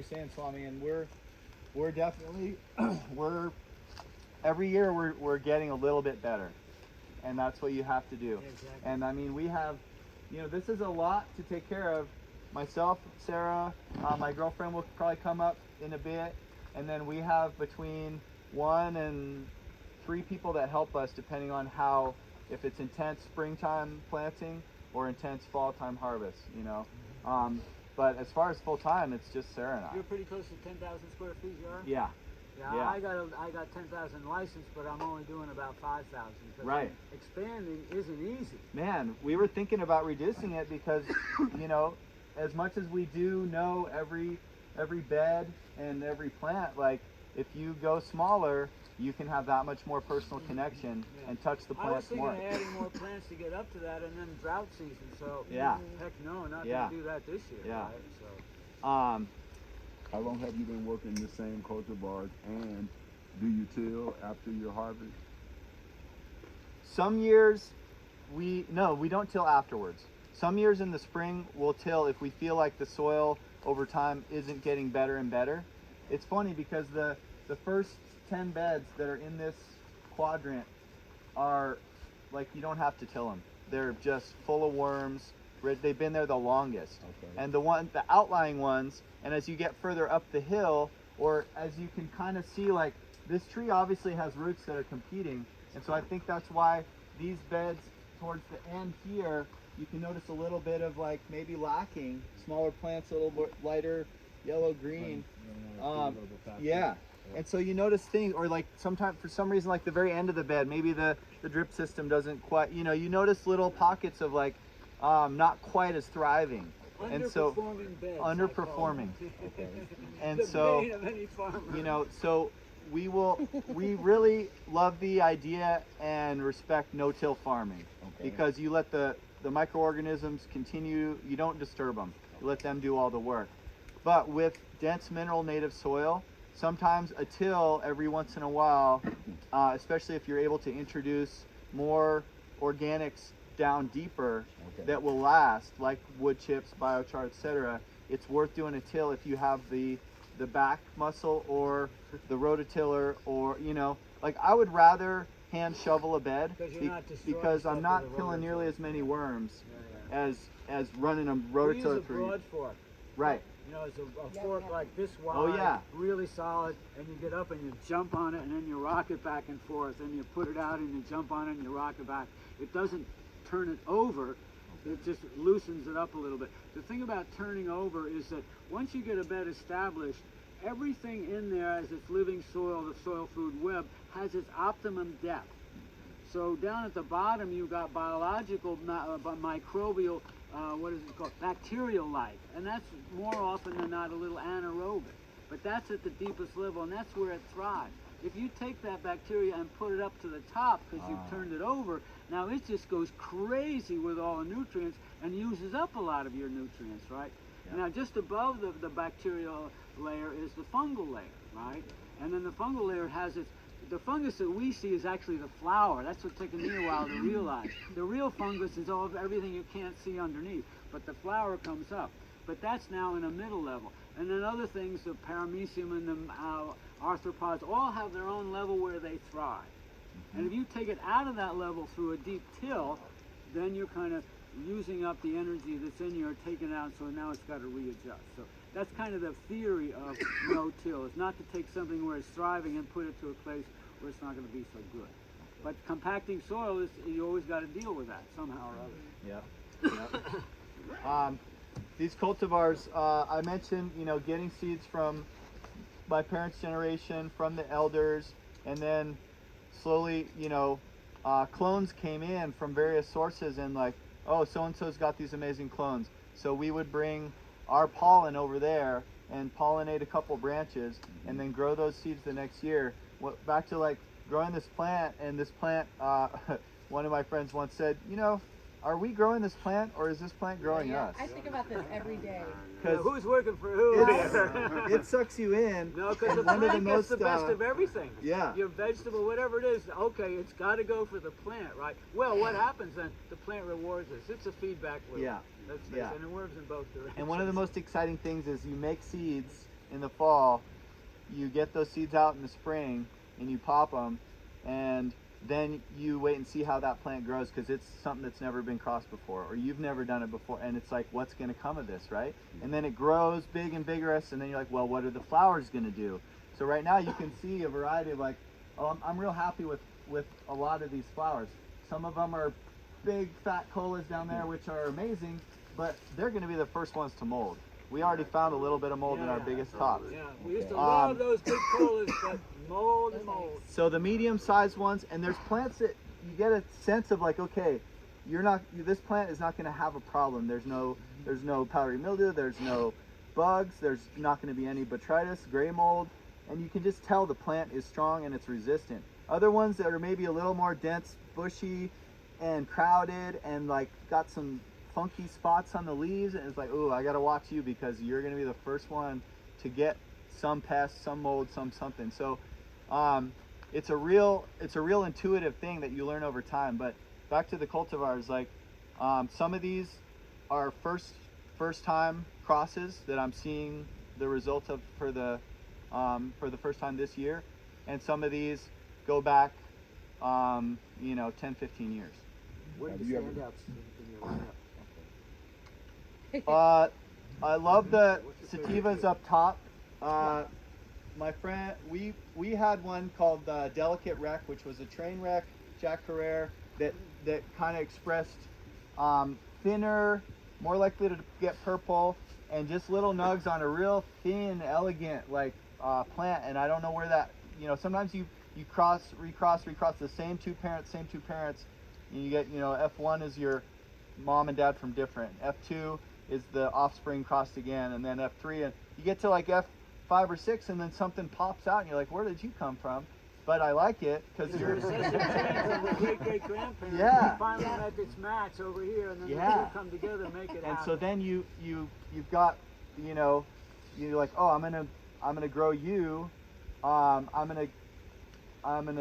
you're saying, Swami, and we're definitely every year we're getting a little bit better, and that's what you have to do. Exactly. And I mean, we have, this is a lot to take care of. Myself, Sarah, my girlfriend will probably come up in a bit, and then we have between 1 and 3 people that help us depending on if it's intense springtime planting or intense fall time harvest, but as far as full time, it's just Sarah and I. You're pretty close to 10,000 square feet, you are? Yeah. Yeah. I got 10,000 licensed, but I'm only doing about 5,000. Right. Expanding isn't easy. Man, we were thinking about reducing it because, as much as we do know every bed and every plant, like if you go smaller, you can have that much more personal connection and touch the plants more. I was thinking of adding more plants to get up to that, and then drought season. So heck no, not going to do that this year. Yeah. Right? So. How long have you been working the same cultivars, and do you till after your harvest? Some years we don't till afterwards. Some years in the spring we'll till if we feel like the soil over time isn't getting better and better. It's funny because the first 10 beds that are in this quadrant are like, you don't have to till them. They're just full of worms. They've been there the longest. Okay. And the outlying ones, and as you get further up the hill, or as you can kind of see, like this tree obviously has roots that are competing, and so I think that's why these beds towards the end here, you can notice a little bit of like maybe lacking, smaller plants, a little bit lighter yellow green. Yeah. And so you notice things, or like sometimes for some reason, like the very end of the bed, maybe the drip system doesn't quite, you notice little pockets of like not quite as thriving. And so beds, underperforming. Okay. And so, so we really love the idea and respect no-till farming, because you let the microorganisms continue, you don't disturb them, you let them do all the work. But with dense mineral native soil, sometimes a till every once in a while, especially if you're able to introduce more organics down deeper that will last, like wood chips, biochar, etc., it's worth doing a till if you have the back muscle or the rototiller, or like I would rather hand shovel a bed because I'm not killing nearly as many worms as running a rototiller through. Broad fork. Right. It's a fork like this wide, really solid, and you get up and you jump on it, and then you rock it back and forth, and you put it out and you jump on it and you rock it back. It doesn't turn it over, it just loosens it up a little bit. The thing about turning over is that once you get a bed established, everything in there as its living soil, the soil food web, has its optimum depth. So down at the bottom you've got biological, microbial, bacterial life, and that's more often than not a little anaerobic, but that's at the deepest level, and that's where it thrives. If you take that bacteria and put it up to the top because you've turned it over, now it just goes crazy with all the nutrients and uses up a lot of your nutrients, right? Now just above the bacterial layer is the fungal layer, right? And then the fungal layer has the fungus that we see is actually the flower. That's what's taken me a while to realize. The real fungus is everything you can't see underneath, but the flower comes up. But that's now in a middle level. And then other things, the paramecium and the arthropods, all have their own level where they thrive. And if you take it out of that level through a deep till, then you're kind of using up the energy that's in you or taking it out, so now it's got to readjust. So that's kind of the theory of no-till. It's not to take something where it's thriving and put it to a place where it's not going to be so good. But compacting soil, you always got to deal with that somehow or other. Yeah. These cultivars, I mentioned, getting seeds from my parents' generation, from the elders, and then slowly, clones came in from various sources, and like, oh, so-and-so's got these amazing clones. So we would bring our pollen over there and pollinate a couple branches and then grow those seeds the next year. Back to like growing this plant, and this plant, one of my friends once said, are we growing this plant, or is this plant growing us? I think about this every day. Who's working for who? It sucks you in. No, because the plant gets the best of everything. Yeah. Your vegetable, whatever it is, okay, it's got to go for the plant, right? Well, what happens then? The plant rewards us. It's a feedback loop. Yeah. And it works in both directions. And one of the most exciting things is you make seeds, in the fall, you get those seeds out in the spring and you pop them, and then you wait and see how that plant grows, because it's something that's never been crossed before, or you've never done it before, and it's like, what's going to come of this, right? And then it grows big and vigorous, and then you're like, well, what are the flowers going to do? So right now you can see a variety of, like, oh, I'm real happy with a lot of these flowers. Some of them are big fat colas down there, which are amazing, but they're going to be the first ones to mold. We already found a little bit of mold in our biggest tops. Yeah, we used to love those big colas, but mold and mold. So the medium-sized ones, and there's plants that you get a sense of, like, okay, this plant is not going to have a problem. There's no powdery mildew, there's no bugs, there's not going to be any botrytis, gray mold, and you can just tell the plant is strong and it's resistant. Other ones that are maybe a little more dense, bushy, and crowded, and like got some funky spots on the leaves, and it's like, oh, I got to watch you, because you're going to be the first one to get some pests, some mold, some something. So it's a real intuitive thing that you learn over time. But back to the cultivars, like some of these are first time crosses that I'm seeing the results of for the first time this year, and some of these go back 10-15 years. What are the standouts in your lineup? I love the sativas up top. My friend, we had one called Delicate Wreck, which was a train wreck Jack Herrera that kind of expressed thinner, more likely to get purple, and just little nugs on a real thin, elegant plant. And I don't know where that, sometimes you recross the same two parents, and you get, F1 is your mom and dad from different. F2 is the offspring crossed again, and then F3, and you get to like F5 or 6, and then something pops out, and you're like, where did you come from? But I like it because you're great-great-grandparents. Yeah. Finally met its match over here, and then the two come together and make it And happen. so then you've got, you're like, oh, I'm gonna grow you, I'm gonna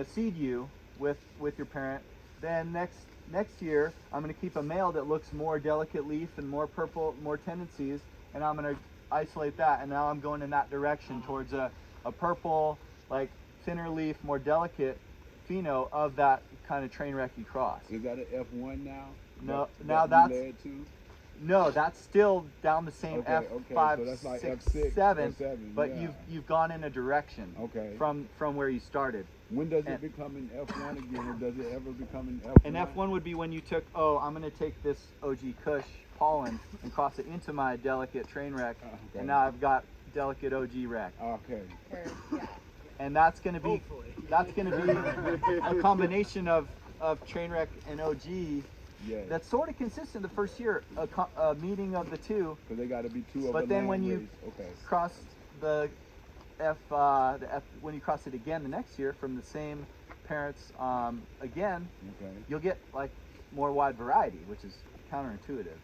seed you with your parent. Then next year, I'm going to keep a male that looks more delicate leaf and more purple, more tendencies, and I'm going to isolate that. And now I'm going in that direction towards a purple, like thinner leaf, more delicate pheno of that kind of train wrecky cross. Is that an F1 now? No, now that's led to? No, that's still down the same Okay, F5, so that's like 6, F6, 7, F7, but yeah. you've gone in a direction from where you started. When does it become an F1 again, or does it ever become an F1? An F1 would be when you took, I'm going to take this OG Kush pollen and cross it into my delicate train wreck, and now I've got delicate OG wreck. Okay. And that's going to be a combination of train wreck and OG. Yes. That's sort of consistent the first year, a meeting of the two. Because they got to be two of But then when you cross the when you cross it again the next year from the same parents again, you'll get like more wide variety, which is counterintuitive.